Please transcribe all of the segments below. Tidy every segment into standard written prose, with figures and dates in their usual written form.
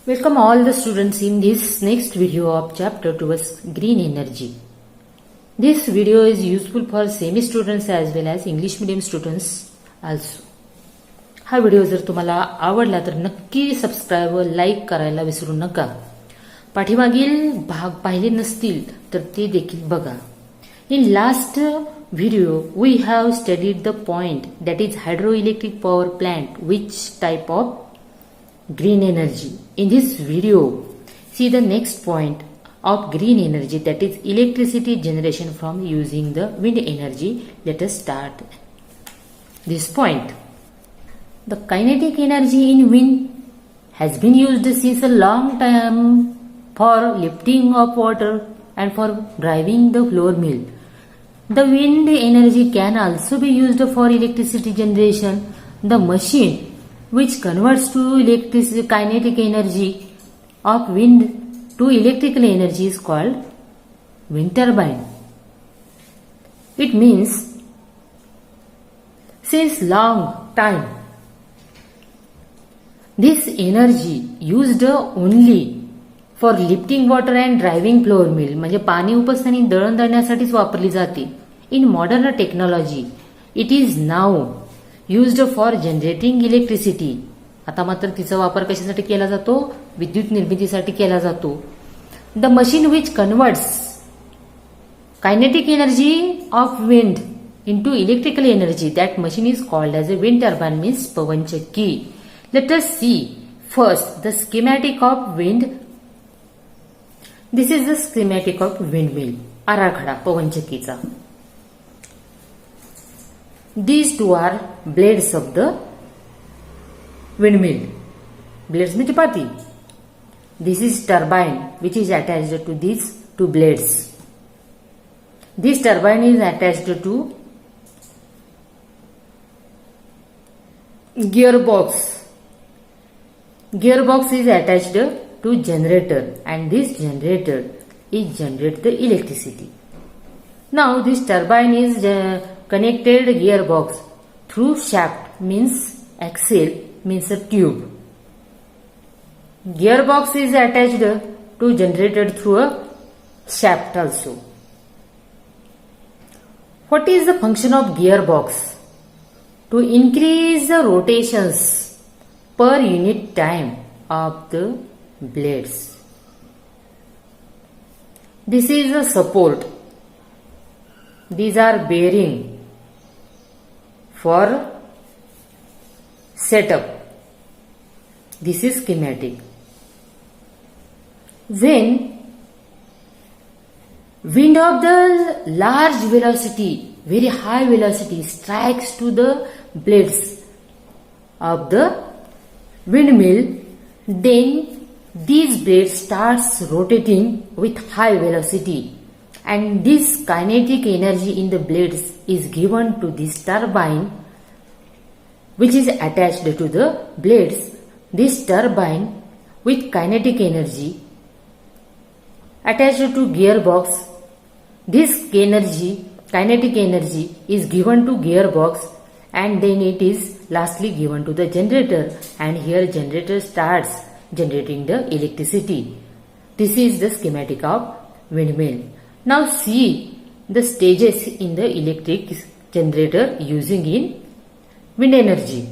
Welcome all the students in this next video of chapter towards green energy. This video is useful for semi students as well as English medium students also. हा video जर तुम्हाला आवडला तर नक्की subscribe व like करायला विसरू नका. पाठीमागील भाग पाहिले नसतील तर ते देखील बघा. In last video we have studied the point that is hydroelectric power plant which type of green energy. In this video, see the next point of green energy, that is electricity generation from using the wind energy. Let us start this point. The kinetic energy in wind has been used since a long time for lifting of water and for driving the floor mill. The wind energy can also be used for electricity generation. The machine which converts to kinetic energy of wind to electrical energy is called wind turbine. It means since long time this energy used only for lifting water and driving floor mill, म्हणजे पाणी उपसताना दळण दळण्यासाठीच वापरली जाते. In modern technology it is now used for generating electricity. आता मात्र तिचा वापर कशासाठी केला जातो? विद्युत निर्मितीसाठी केला जातो. The machine which converts kinetic energy of wind into electrical energy, that machine is called as a wind turbine, means pawan chakki. Let us see first the schematic of wind. This is the schematic of windmill. आराखडा पवन चक्कीचा. These two are blades of the windmill. Blades means पाती. This is turbine which is attached to these two blades. This turbine is attached to gearbox. Gearbox is attached to generator and this generator is generate the electricity. Now this turbine is connected gearbox through shaft, means axle, means a tube. Gearbox is attached to generator through a shaft also. What is the function of gearbox? To increase the rotations per unit time of the blades. This is a support. These are bearing for setup. This is schematic. When wind of the large velocity, very high velocity strikes to the blades of the windmill, then these blades starts rotating with high velocity. And this kinetic energy in the blades is given to this turbine which is attached to the blades. This turbine with kinetic energy attached to gearbox. This energy, kinetic energy, is given to gearbox and then it is lastly given to the generator, and here generator starts generating the electricity. This is the schematic of windmill. Now see the stages in the electric generator using in wind energy.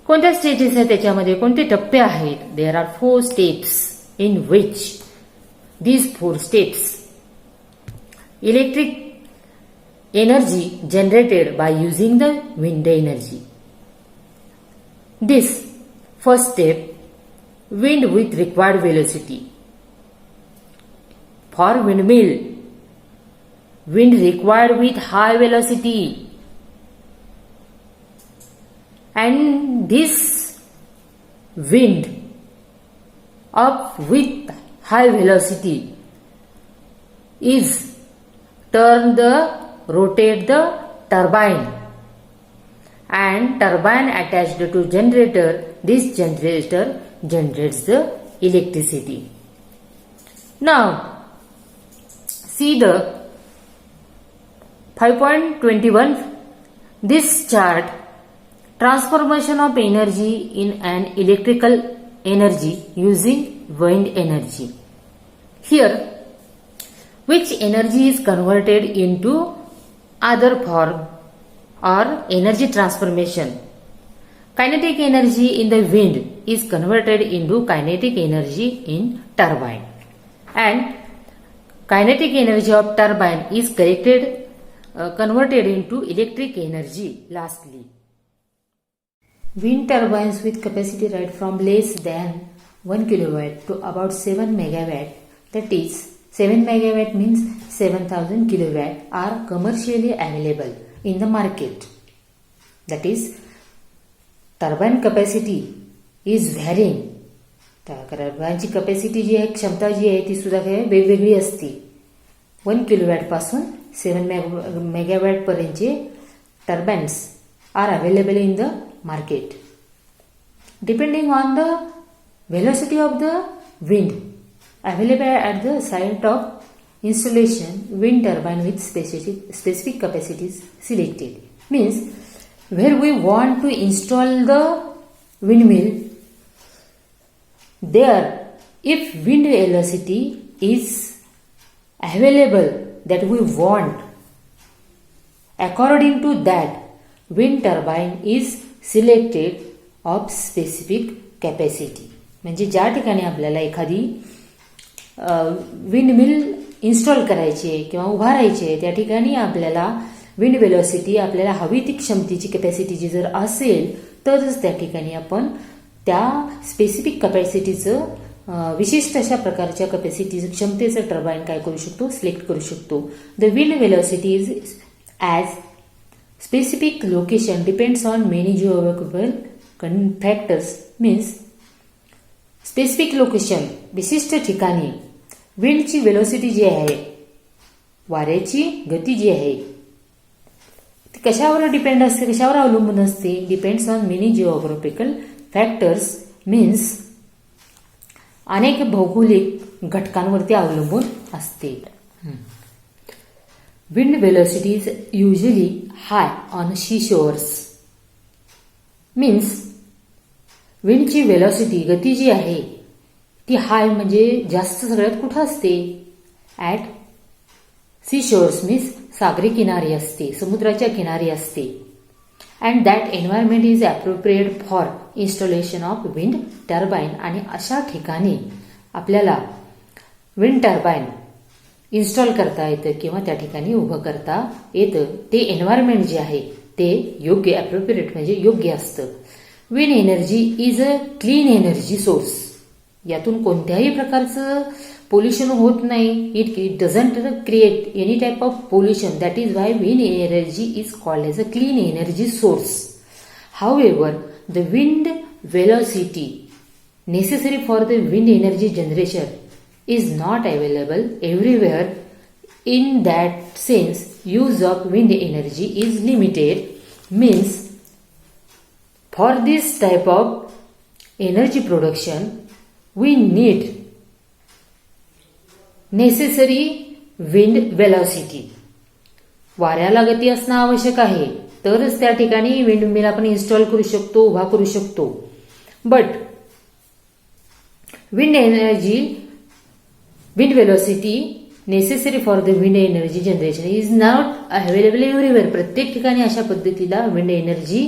कोणत्या stages आहेत त्याच्यामध्ये, कोणते टप्पे आहेत? There are 4 steps in which these 4 steps electric energy generated by using the wind energy. This first step, wind with required velocity. For windmill, wind required with high velocity, and this wind up with high velocity is rotate the turbine, and turbine attached to generator. This generator generates the electricity. Now see the 5.21. This chart, transformation of energy in an electrical energy using wind energy. Here, which energy is converted into other form or energy transformation? Kinetic energy in the wind is converted into kinetic energy in turbine, and kinetic energy of turbine is converted into electric energy. Lastly, wind turbines with capacity right from less than 1 kilowatt to about 7 megawatt, that is 7 megawatt means 7000 kilowatt, are commercially available in the market. That is, turbine capacity is varying. टर्बाइनची capacity जी आहे, क्षमता जी आहे, ती सुद्धा काय वेगवेगळी असते. 1 किलोवॅट पासून 7 मेगावॅट पर्यंतचे turbines are available in the market depending on the velocity of the wind available at the site of installation. Wind turbine with specific capacities selected means where we want to install the windmill, there if wind velocity is available that we want, according to that wind turbine is selected of specific capacity. म्हणजे ज्या ठिकाणी आपल्याला एखादी windmill install करायची आहे किंवा उभारायची आहे, त्या ठिकाणी आपल्याला विंड वेलोसिटी आपल्याला हवी ती क्षमतेची कॅपॅसिटीची जर असेल तरच त्या ठिकाणी आपण त्या स्पेसिफिक कॅपॅसिटीचं विशिष्ट अशा प्रकारच्या कॅपॅसिटीचं क्षमतेचं टर्बाईन काय करू शकतो, सिलेक्ट करू शकतो. The wind velocity is as specific location depends on many geographical factors. Means specific location विशिष्ट ठिकाणी विंडची वेलोसिटी जी आहे, वाऱ्याची गती जी आहे, ती कशावर डिपेंड असते, कशावर अवलंबून असते. Depends on many geographical factors means अनेक भौगोलिक घटकांवरती अवलंबून असते. Wind velocity is usually high on sea shores. Means विंडची वेलोसिटी गती जी आहे ती हाय म्हणजे जास्त सगळ्यात कुठं असते, ॲट सी शोअर्स मीन्स सागरी किनारी असते, समुद्राच्या किनारी असते. And that environment is appropriate for installation of wind turbine. आणि अशा ठिकाणी आपल्याला विंड टर्बाईन इन्स्टॉल करता येतं किंवा त्या ठिकाणी उभं करता येतं. ते एन्व्हायरमेंट जे आहे ते योग्य, अप्रोप्रिएट म्हणजे योग्य असतं. Wind energy is a clean energy source. यातून कोणत्याही प्रकारचं पोल्युशन होत नाही. It doesn't create any type of pollution. That is why wind energy is called as a clean energy source. However the wind velocity necessary for the wind energy generation is not available everywhere. In that sense use of wind energy is limited. Means for this type of energy production we need necessary wind velocity. वाऱ्याला गती असणं आवश्यक आहे तरच त्या ठिकाणी wind mill आपण install करू शकतो, उभा करू शकतो. But wind velocity necessary for the wind energy generation is not available everywhere. प्रत्येक ठिकाणी अशा पद्धतीला विंड एनर्जी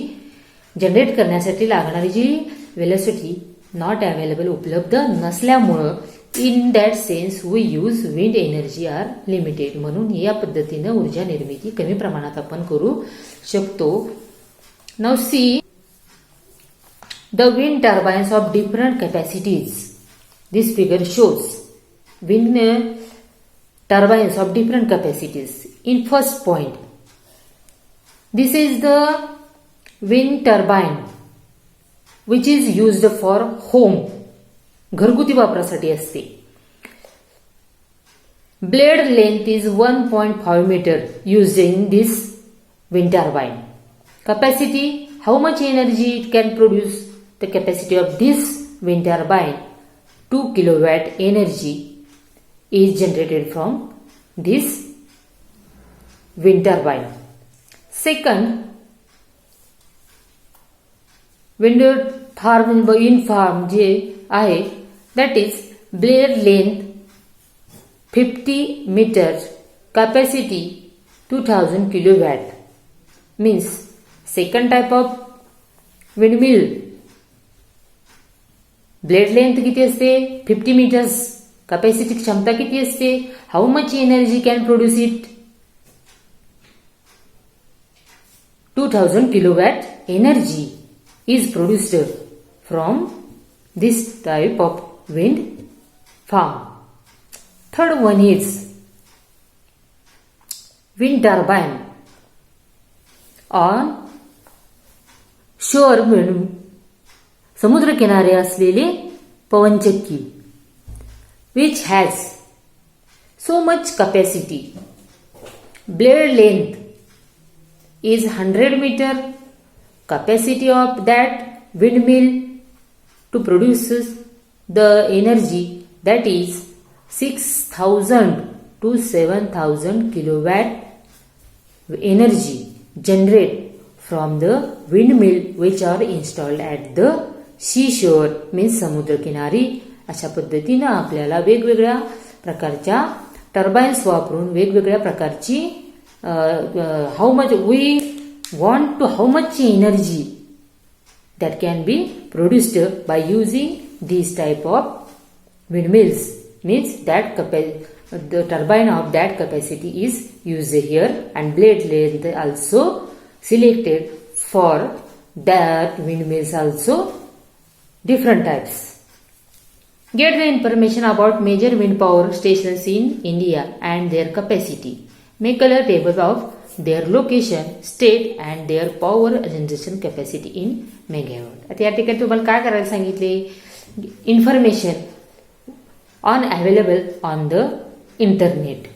जनरेट करण्यासाठी लागणारी जी वेलोसिटी नॉट अवेलेबल, उपलब्ध नसल्यामुळं in that sense we use wind energy are limited. म्हणून या पद्धतीनं ऊर्जा निर्मिती कमी प्रमाणात आपण करू शकतो. Now see the wind turbines of different capacities. This figure shows wind turbines of different capacities. In first point this is the wind turbine which is used for home, घरगुती वापरासाठी असते. Blade length is 1.5 meter used in this wind turbine. Capacity, how much energy it can produce? The capacity of this wind turbine 2 kilowatt energy is generated from this wind turbine. Second, wind farm, in farm जे आहे, that is blade length 50 meter, capacity 2000 kilowatt. Means second type of windmill, blade length किती असते? 50 meters. Capacity क्षमता किती असते? How much energy can produce it? 2000 kilowatt energy is produced from this type of wind farm. Third one is wind turbine on shore, समुद्र किनारे असलेले पवनचक्की, which has so much capacity. Blade length is 100 meter. Capacity of that windmill to produce the energy, that is 6000 to 7000 kilowatt energy generate from the windmill which are installed at the seashore, means समुद्र किनारी. अशा पद्धतीने आपल्याला वेगवेगळ्या प्रकारच्या turbines वापरून वेगवेगळ्या प्रकारची how much we want to, how much energy that can be produced by using these type of windmills, means that the turbine of that capacity is used here, and blade length also selected for that windmills also different types. Get the information about major wind power stations in India and their capacity. Make a table of their location, state and their power generation capacity in megawatt. आता या ठिकाणी तुम्हाला काय करायला सांगितले? Information on available on the internet.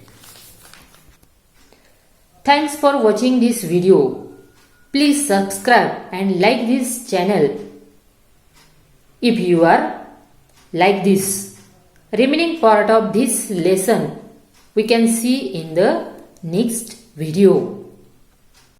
Thanks for watching this video. Please subscribe and like this channel if you are like this. Remaining part of this lesson we can see in the next video.